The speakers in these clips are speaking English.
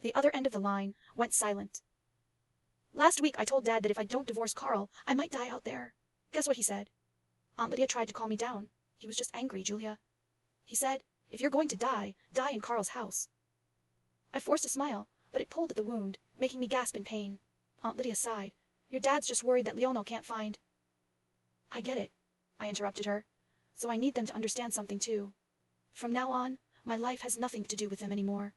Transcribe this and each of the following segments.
The other end of the line went silent. Last week I told Dad that if I don't divorce Carl, I might die out there. Guess what he said? Aunt Lydia tried to calm me down. He was just angry, Julia. He said, if you're going to die, die in Carl's house. I forced a smile, but it pulled at the wound, making me gasp in pain. Aunt Lydia sighed. Your dad's just worried that Leonel can't find... I get it, I interrupted her. So I need them to understand something too. From now on, my life has nothing to do with them anymore.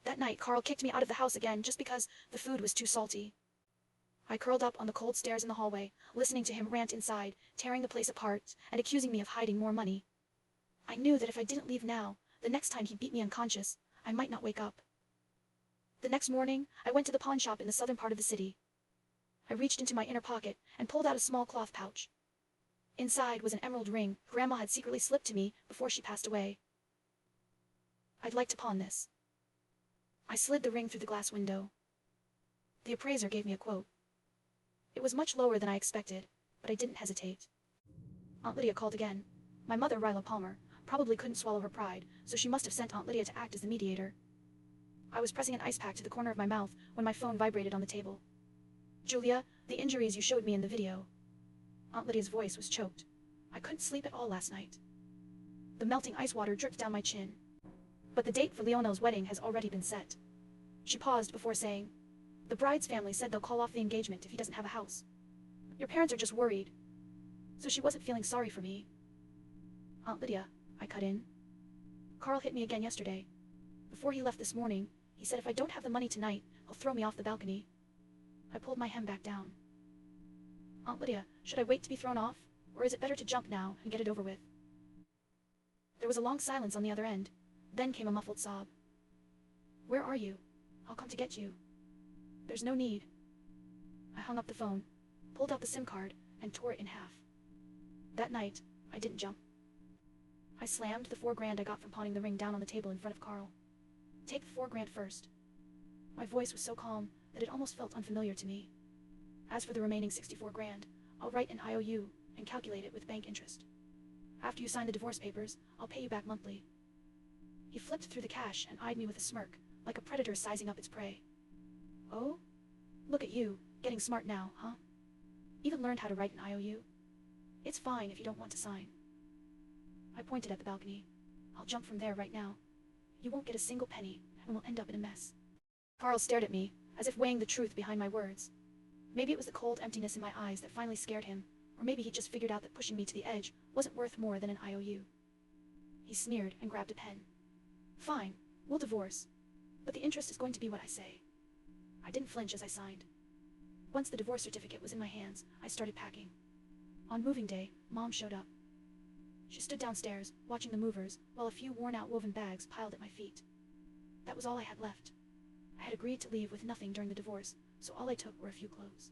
That night, Carl kicked me out of the house again just because the food was too salty. I curled up on the cold stairs in the hallway, listening to him rant inside, tearing the place apart, and accusing me of hiding more money. I knew that if I didn't leave now, the next time he beat me unconscious, I might not wake up. The next morning, I went to the pawn shop in the southern part of the city. I reached into my inner pocket and pulled out a small cloth pouch. Inside was an emerald ring Grandma had secretly slipped to me before she passed away. I'd like to pawn this. I slid the ring through the glass window. The appraiser gave me a quote. It was much lower than I expected, but I didn't hesitate. Aunt Lydia called again. My mother, Ryla Palmer, probably couldn't swallow her pride, so she must have sent Aunt Lydia to act as the mediator. I was pressing an ice pack to the corner of my mouth when my phone vibrated on the table. Julia, the injuries you showed me in the video. Aunt Lydia's voice was choked. I couldn't sleep at all last night. The melting ice water dripped down my chin. But the date for Leonel's wedding has already been set. She paused before saying, the bride's family said they'll call off the engagement if he doesn't have a house. Your parents are just worried. So she wasn't feeling sorry for me. Aunt Lydia, I cut in. Carl hit me again yesterday. Before he left this morning, he said if I don't have the money tonight, he'll throw me off the balcony. I pulled my hem back down. Aunt Lydia, should I wait to be thrown off, or is it better to jump now and get it over with? There was a long silence on the other end. Then came a muffled sob. Where are you? I'll come to get you. There's no need. I hung up the phone, pulled out the SIM card, and tore it in half. That night, I didn't jump. I slammed the $4,000 I got from pawning the ring down on the table in front of Carl. Take the $4,000 first. My voice was so calm that it almost felt unfamiliar to me. As for the remaining $64,000, I'll write an IOU and calculate it with bank interest. After you sign the divorce papers, I'll pay you back monthly. He flipped through the cash and eyed me with a smirk, like a predator sizing up its prey. Oh? Look at you, getting smart now, huh? Even learned how to write an IOU? It's fine if you don't want to sign. I pointed at the balcony. I'll jump from there right now. You won't get a single penny, and we'll end up in a mess. Carl stared at me, as if weighing the truth behind my words. Maybe it was the cold emptiness in my eyes that finally scared him, or maybe he just figured out that pushing me to the edge wasn't worth more than an IOU. He sneered and grabbed a pen. Fine, we'll divorce, but the interest is going to be what I say. I didn't flinch as I signed. Once the divorce certificate was in my hands, I started packing. On moving day, Mom showed up. She stood downstairs, watching the movers, while a few worn-out woven bags piled at my feet. That was all I had left. I had agreed to leave with nothing during the divorce, so all I took were a few clothes.